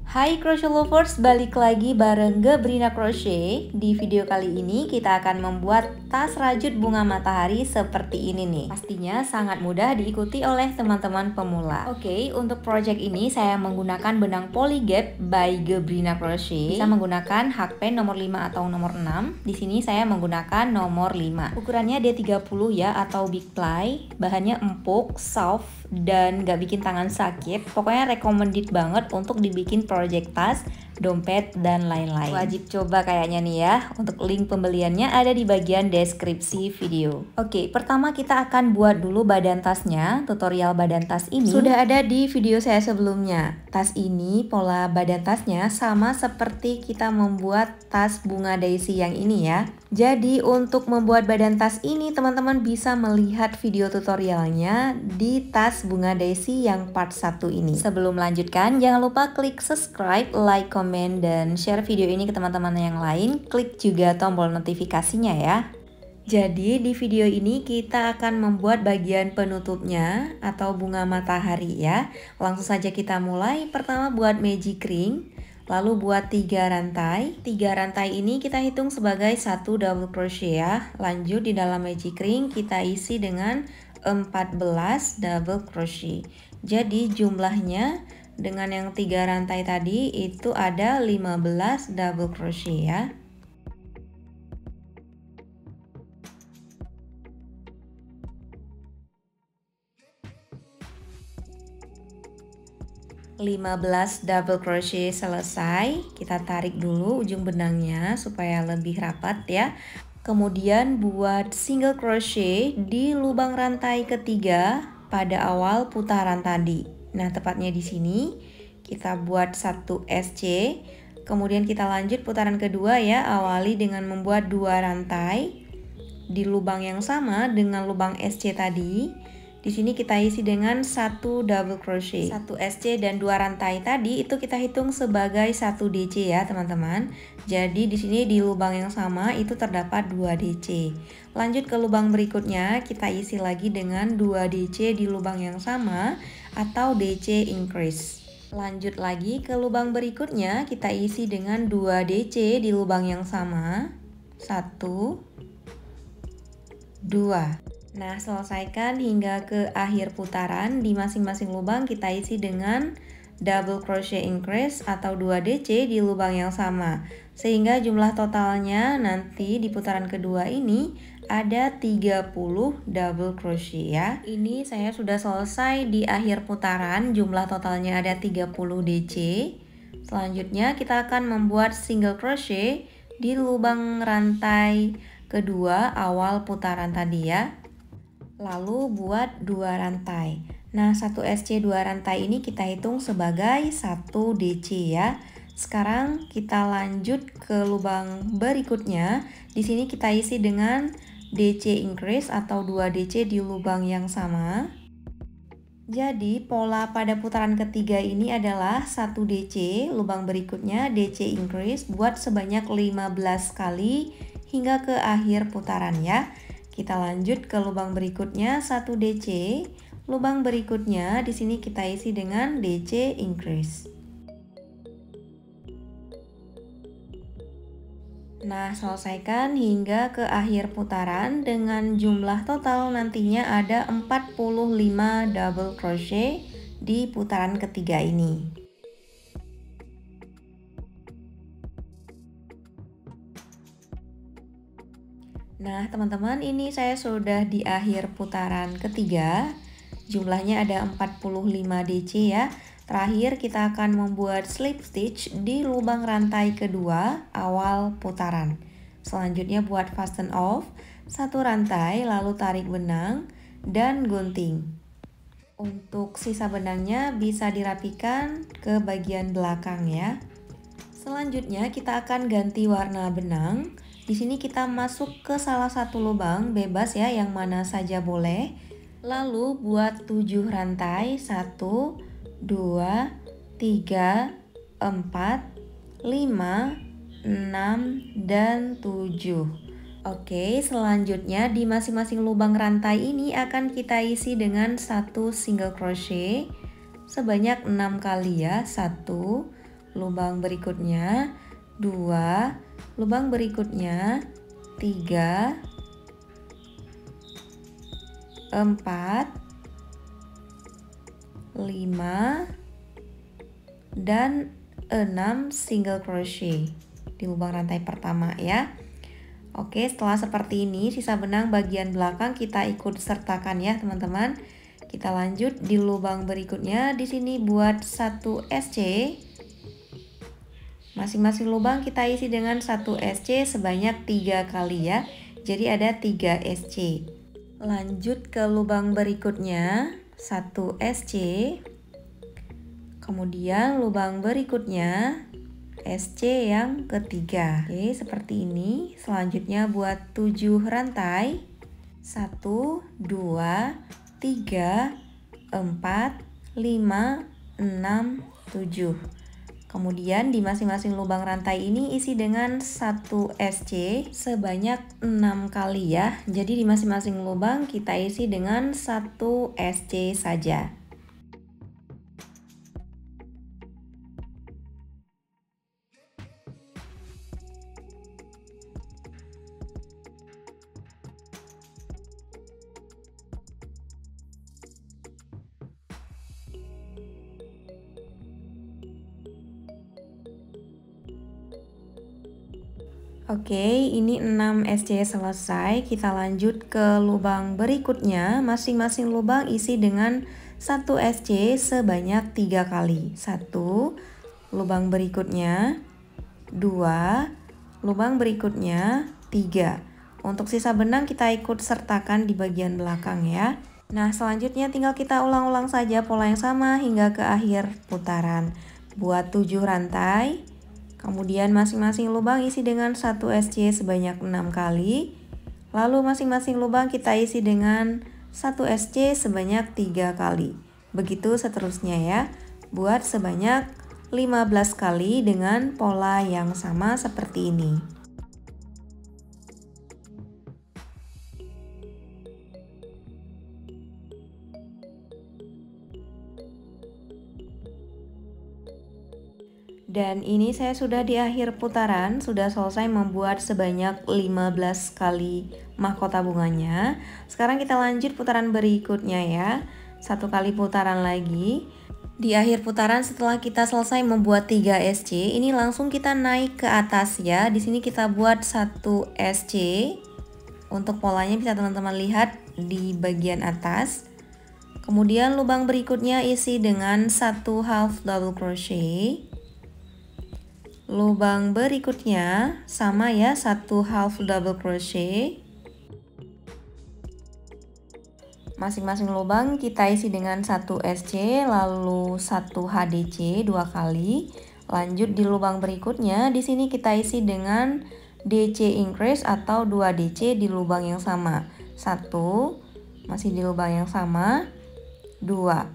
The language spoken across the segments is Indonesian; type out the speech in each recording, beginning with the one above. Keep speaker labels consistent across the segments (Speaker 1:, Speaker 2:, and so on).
Speaker 1: Hai crochet lovers, balik lagi bareng Gebrina Crochet. Di video kali ini kita akan membuat tas rajut bunga matahari seperti ini nih. Pastinya sangat mudah diikuti oleh teman-teman pemula. Oke, untuk project ini saya menggunakan benang Polygap by Gebrina Crochet. Bisa menggunakan hakpen nomor 5 atau nomor 6. Di sini saya menggunakan nomor 5. Ukurannya D30 ya, atau big ply. Bahannya empuk, soft, dan gak bikin tangan sakit. Pokoknya recommended banget untuk dibikin project tas, dompet, dan lain-lain. Wajib coba kayaknya nih ya. Untuk link pembeliannya ada di bagian deskripsi video. Oke, pertama kita akan buat dulu badan tasnya. Tutorial badan tas ini sudah ada di video saya sebelumnya. Tas ini pola badan tasnya sama seperti kita membuat tas bunga daisy yang ini ya. Jadi untuk membuat badan tas ini teman-teman bisa melihat video tutorialnya di tas bunga daisy yang part 1 ini. Sebelum melanjutkan jangan lupa klik subscribe, like, komen, dan share video ini ke teman-teman yang lain. Klik juga tombol notifikasinya ya. Jadi di video ini kita akan membuat bagian penutupnya atau bunga matahari ya. Langsung saja kita mulai. Pertama buat magic ring. Lalu buat 3 rantai. 3 rantai ini kita hitung sebagai 1 double crochet ya. Lanjut di dalam magic ring kita isi dengan 14 double crochet. Jadi jumlahnya dengan yang 3 rantai tadi itu ada 15 double crochet ya. Double crochet selesai, kita tarik dulu ujung benangnya supaya lebih rapat ya. Kemudian buat single crochet di lubang rantai ketiga pada awal putaran tadi. Nah, tepatnya di sini kita buat 1 SC. Kemudian kita lanjut putaran kedua ya, awali dengan membuat 2 rantai di lubang yang sama dengan lubang SC tadi. Di sini kita isi dengan 1 double crochet, 1 SC dan 2 rantai tadi itu kita hitung sebagai 1 DC ya teman-teman. Jadi di sini di lubang yang sama itu terdapat 2 DC. Lanjut ke lubang berikutnya, kita isi lagi dengan 2 DC di lubang yang sama atau DC increase. Lanjut lagi ke lubang berikutnya, kita isi dengan 2 DC di lubang yang sama. 1 2. Nah, selesaikan hingga ke akhir putaran. Di masing-masing lubang kita isi dengan double crochet increase atau 2 DC di lubang yang sama. Sehingga jumlah totalnya nanti di putaran kedua ini ada 30 double crochet ya. Ini saya sudah selesai di akhir putaran, jumlah totalnya ada 30 DC. Selanjutnya kita akan membuat single crochet di lubang rantai kedua awal putaran tadi ya. Lalu buat 2 rantai. Nah, 1 SC 2 rantai ini kita hitung sebagai 1 DC ya. Sekarang kita lanjut ke lubang berikutnya. Di sini kita isi dengan DC increase atau 2 DC di lubang yang sama. Jadi pola pada putaran ketiga ini adalah 1 DC, lubang berikutnya DC increase buat sebanyak 15 kali hingga ke akhir putaran ya. Kita lanjut ke lubang berikutnya 1 DC, lubang berikutnya di sini kita isi dengan DC increase. Nah, selesaikan hingga ke akhir putaran dengan jumlah total nantinya ada 45 double crochet di putaran ketiga ini. Nah teman-teman, ini saya sudah di akhir putaran ketiga. Jumlahnya ada 45 DC ya. Terakhir kita akan membuat slip stitch di lubang rantai kedua awal putaran. Selanjutnya buat fasten off, 1 rantai lalu tarik benang dan gunting. Untuk sisa benangnya bisa dirapikan ke bagian belakang ya. Selanjutnya kita akan ganti warna benang. Di sini kita masuk ke salah satu lubang, bebas ya, yang mana saja boleh. Lalu buat 7 rantai, 1, 2, 3, 4, 5, 6, dan 7. Oke, selanjutnya di masing-masing lubang rantai ini akan kita isi dengan 1 single crochet sebanyak 6 kali ya. 1, lubang berikutnya 2, lubang berikutnya 3, 4, 5, dan 6 single crochet di lubang rantai pertama ya. Oke, setelah seperti ini sisa benang bagian belakang kita ikut sertakan ya teman-teman. Kita lanjut di lubang berikutnya. Di sini buat 1 SC. Masing-masing lubang kita isi dengan 1 SC sebanyak 3 kali ya. Jadi ada 3 SC. Lanjut ke lubang berikutnya, 1 SC. Kemudian lubang berikutnya SC yang ketiga. Oke, seperti ini. Selanjutnya buat 7 rantai. 1, 2, 3, 4, 5, 6, 7. Kemudian di masing-masing lubang rantai ini isi dengan 1 SC sebanyak 6 kali ya. Jadi di masing-masing lubang kita isi dengan 1 SC saja. Oke, ini 6 SC selesai. Kita lanjut ke lubang berikutnya. Masing-masing lubang isi dengan 1 SC sebanyak 3 kali. 1, lubang berikutnya 2, lubang berikutnya 3. Untuk sisa benang kita ikut sertakan di bagian belakang ya. Nah, selanjutnya tinggal kita ulang-ulang saja pola yang sama hingga ke akhir putaran. Buat 7 rantai. Kemudian masing-masing lubang isi dengan 1 SC sebanyak 6 kali. Lalu masing-masing lubang kita isi dengan 1 SC sebanyak 3 kali. Begitu seterusnya ya. Buat sebanyak 15 kali dengan pola yang sama seperti ini. Dan ini saya sudah di akhir putaran, sudah selesai membuat sebanyak 15 kali mahkota bunganya. Sekarang kita lanjut putaran berikutnya ya. 1 kali putaran lagi. Di akhir putaran setelah kita selesai membuat 3 SC, ini langsung kita naik ke atas ya. Di sini kita buat 1 SC. Untuk polanya bisa teman-teman lihat di bagian atas. Kemudian lubang berikutnya isi dengan 1 half double crochet. Lubang berikutnya sama ya, 1 half double crochet. Masing-masing lubang kita isi dengan 1 SC, lalu 1 HDC 2 kali. Lanjut di lubang berikutnya, di sini kita isi dengan DC increase atau 2 DC di lubang yang sama. 1 masih di lubang yang sama, 2.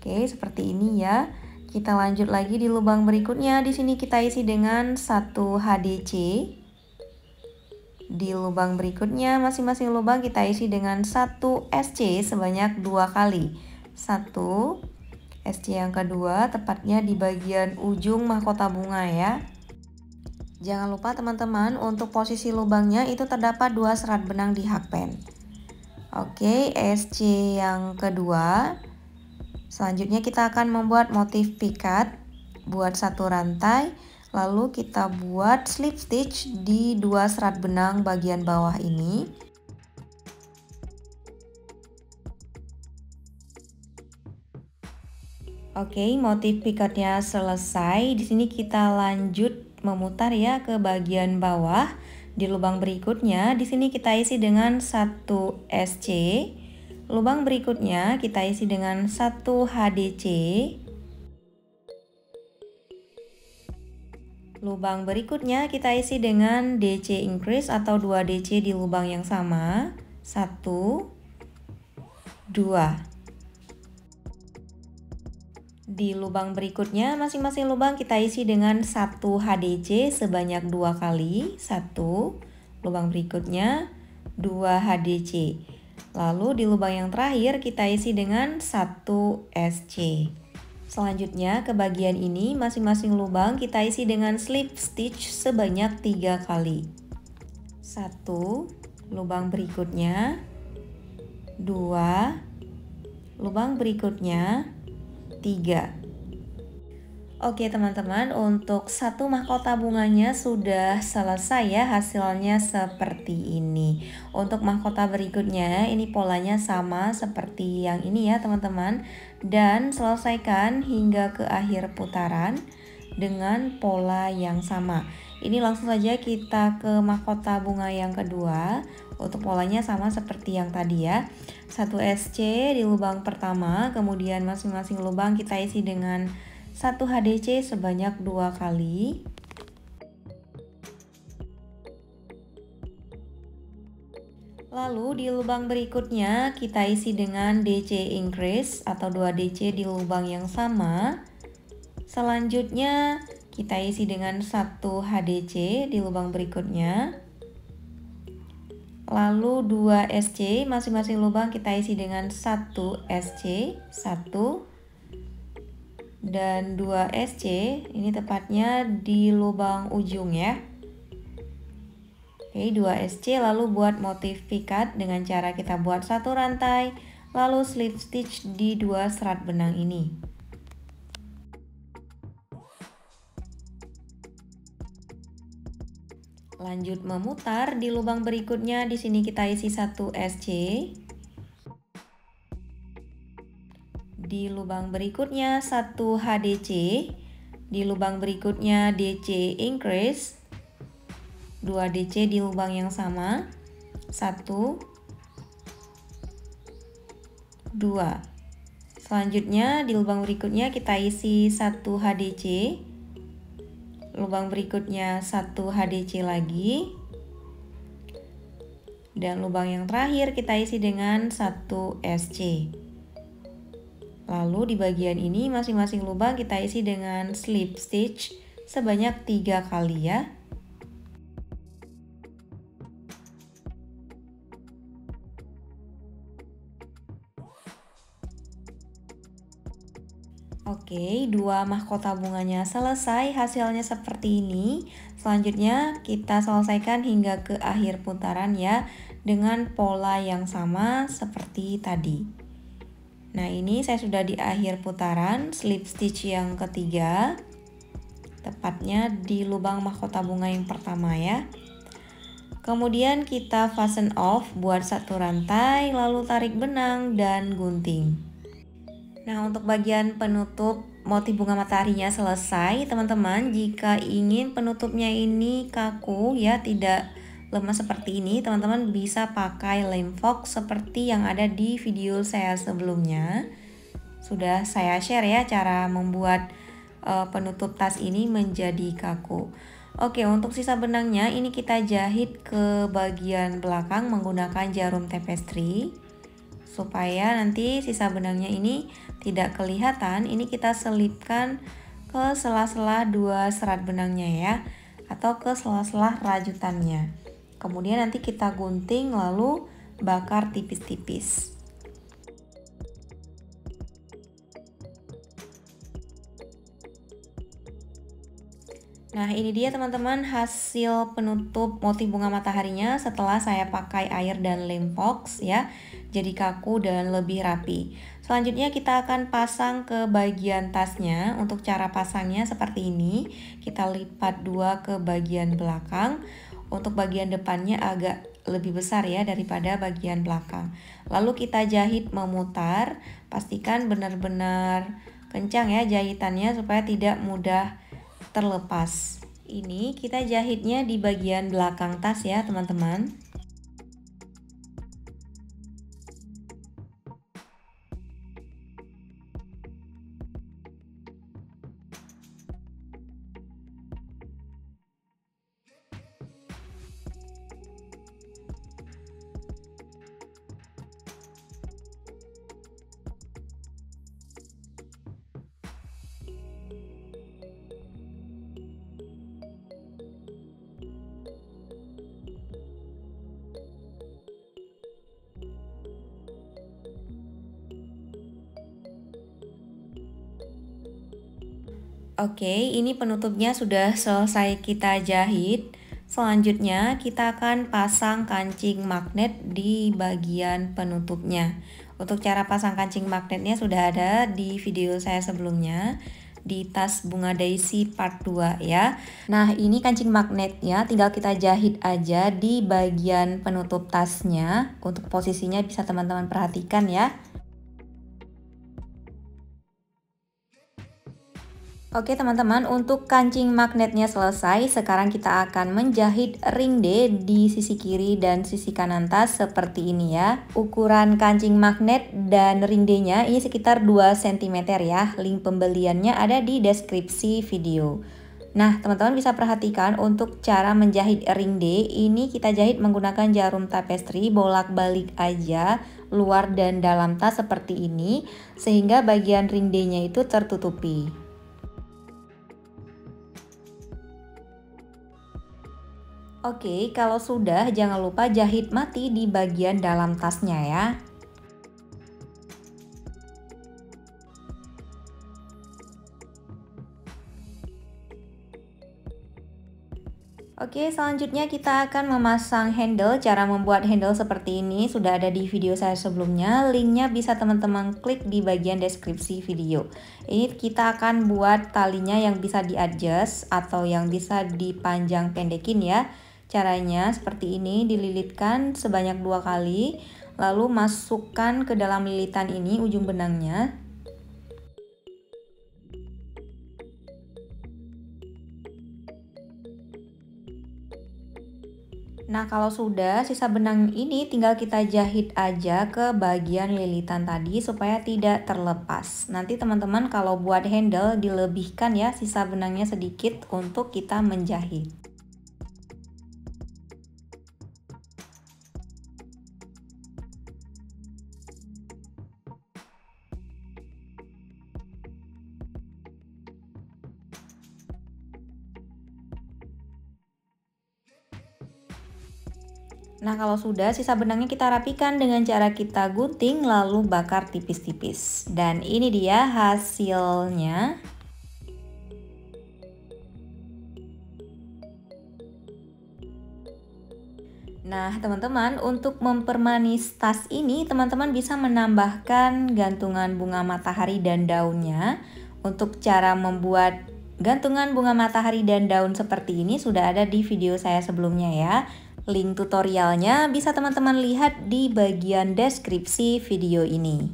Speaker 1: Oke, seperti ini ya. Kita lanjut lagi di lubang berikutnya. Di sini kita isi dengan 1 HDC. Di lubang berikutnya masing-masing lubang kita isi dengan 1 SC sebanyak 2 kali. 1 SC yang kedua tepatnya di bagian ujung mahkota bunga ya. Jangan lupa teman-teman, untuk posisi lubangnya itu terdapat 2 serat benang di hakpen. Oke, SC yang kedua. Selanjutnya kita akan membuat motif pikat. Buat 1 rantai, lalu kita buat slip stitch di 2 serat benang bagian bawah ini. Oke, motif pikatnya selesai. Di sini kita lanjut memutar ya ke bagian bawah. Di lubang berikutnya, di sini kita isi dengan 1 SC. Lubang berikutnya kita isi dengan 1 HDC. Lubang berikutnya kita isi dengan DC increase atau 2 DC di lubang yang sama. 1, 2. Di lubang berikutnya masing-masing lubang kita isi dengan 1 HDC sebanyak 2 kali. 1. Lubang berikutnya 2 HDC. Lalu di lubang yang terakhir kita isi dengan 1 SC. Selanjutnya ke bagian ini masing-masing lubang kita isi dengan slip stitch sebanyak 3 kali. 1, lubang berikutnya, 2, lubang berikutnya, 3. Oke teman-teman, untuk satu mahkota bunganya sudah selesai ya, hasilnya seperti ini. Untuk mahkota berikutnya ini polanya sama seperti yang ini ya teman-teman. Dan selesaikan hingga ke akhir putaran dengan pola yang sama. Ini langsung saja kita ke mahkota bunga yang kedua. Untuk polanya sama seperti yang tadi ya. 1 SC di lubang pertama, kemudian masing-masing lubang kita isi dengan 1 HDC sebanyak 2 kali. Lalu di lubang berikutnya kita isi dengan DC increase atau 2 DC di lubang yang sama. Selanjutnya kita isi dengan 1 HDC di lubang berikutnya. Lalu 2 SC, masing-masing lubang kita isi dengan 1 SC, 1 dan 2 SC, ini tepatnya di lubang ujung ya. Oke, 2 SC, lalu buat motif pikat dengan cara kita buat 1 rantai, lalu slip stitch di 2 serat benang ini. Lanjut memutar di lubang berikutnya, di sini kita isi 1 SC. Di lubang berikutnya 1 HDC, di lubang berikutnya DC increase, 2 DC di lubang yang sama, 1, 2. Selanjutnya di lubang berikutnya kita isi 1 HDC, lubang berikutnya 1 HDC lagi, dan lubang yang terakhir kita isi dengan 1 SC. Lalu di bagian ini masing-masing lubang kita isi dengan slip stitch sebanyak 3 kali ya. Oke, 2 mahkota bunganya selesai, hasilnya seperti ini. Selanjutnya kita selesaikan hingga ke akhir putaran ya, dengan pola yang sama seperti tadi. Nah ini saya sudah di akhir putaran, slip stitch yang ketiga, tepatnya di lubang mahkota bunga yang pertama ya. Kemudian kita fasten off buat 1 rantai, lalu tarik benang dan gunting. Nah untuk bagian penutup motif bunga mataharinya selesai teman-teman. Jika ingin penutupnya ini kaku ya, tidak lemas seperti ini, teman-teman bisa pakai lem fox seperti yang ada di video saya sebelumnya. Sudah saya share ya cara membuat penutup tas ini menjadi kaku. Oke, untuk sisa benangnya ini kita jahit ke bagian belakang menggunakan jarum tapestry. Supaya nanti sisa benangnya ini tidak kelihatan, ini kita selipkan ke sela-sela 2 serat benangnya ya, atau ke sela-sela rajutannya. Kemudian nanti kita gunting lalu bakar tipis-tipis. Nah ini dia teman-teman hasil penutup motif bunga mataharinya setelah saya pakai air dan lem fox ya. Jadi kaku dan lebih rapi. Selanjutnya kita akan pasang ke bagian tasnya. Untuk cara pasangnya seperti ini. Kita lipat 2 ke bagian belakang. Untuk bagian depannya agak lebih besar ya daripada bagian belakang. Lalu kita jahit memutar. Pastikan benar-benar kencang ya jahitannya supaya tidak mudah terlepas. Ini kita jahitnya di bagian belakang tas ya teman-teman. Oke, ini penutupnya sudah selesai kita jahit. Selanjutnya kita akan pasang kancing magnet di bagian penutupnya. Untuk cara pasang kancing magnetnya sudah ada di video saya sebelumnya di tas bunga daisy part 2 ya. Nah, ini kancing magnetnya tinggal kita jahit aja di bagian penutup tasnya. Untuk posisinya bisa teman-teman perhatikan ya. Oke teman-teman, untuk kancing magnetnya selesai, sekarang kita akan menjahit ring D di sisi kiri dan sisi kanan tas seperti ini ya. Ukuran kancing magnet dan ring D-nya ini sekitar 2 cm ya. Link pembeliannya ada di deskripsi video. Nah teman-teman bisa perhatikan untuk cara menjahit ring D, ini kita jahit menggunakan jarum tapestri bolak-balik aja luar dan dalam tas seperti ini, sehingga bagian ring D-nya itu tertutupi. Oke, kalau sudah jangan lupa jahit mati di bagian dalam tasnya ya. Oke, selanjutnya kita akan memasang handle. Cara membuat handle seperti ini sudah ada di video saya sebelumnya. Linknya bisa teman-teman klik di bagian deskripsi video. Ini kita akan buat talinya yang bisa di-adjust atau yang bisa dipanjang pendekin ya. Caranya seperti ini, dililitkan sebanyak 2 kali, lalu masukkan ke dalam lilitan ini ujung benangnya. Nah, kalau sudah, sisa benang ini tinggal kita jahit aja ke bagian lilitan tadi supaya tidak terlepas. Nanti teman-teman kalau buat handle dilebihkan ya sisa benangnya sedikit untuk kita menjahit. Nah, kalau sudah, sisa benangnya kita rapikan dengan cara kita gunting lalu bakar tipis-tipis. Dan ini dia hasilnya. Nah, teman-teman, untuk mempermanis tas ini, teman-teman bisa menambahkan gantungan bunga matahari dan daunnya. Untuk cara membuat gantungan bunga matahari dan daun seperti ini sudah ada di video saya sebelumnya ya. Link tutorialnya bisa teman-teman lihat di bagian deskripsi video ini.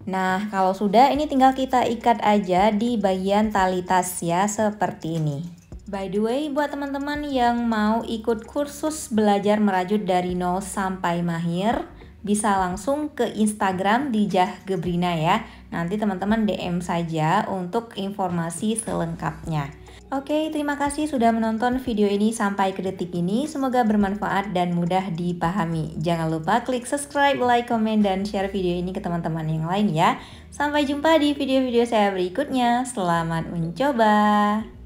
Speaker 1: Nah, kalau sudah ini tinggal kita ikat aja di bagian tali tas ya, seperti ini. By the way, buat teman-teman yang mau ikut kursus belajar merajut dari nol sampai mahir, bisa langsung ke Instagram Dijah Gebrina ya. Nanti teman-teman DM saja untuk informasi selengkapnya. Oke, terima kasih sudah menonton video ini sampai ke detik ini. Semoga bermanfaat dan mudah dipahami. Jangan lupa klik subscribe, like, komen, dan share video ini ke teman-teman yang lain ya. Sampai jumpa di video-video saya berikutnya. Selamat mencoba!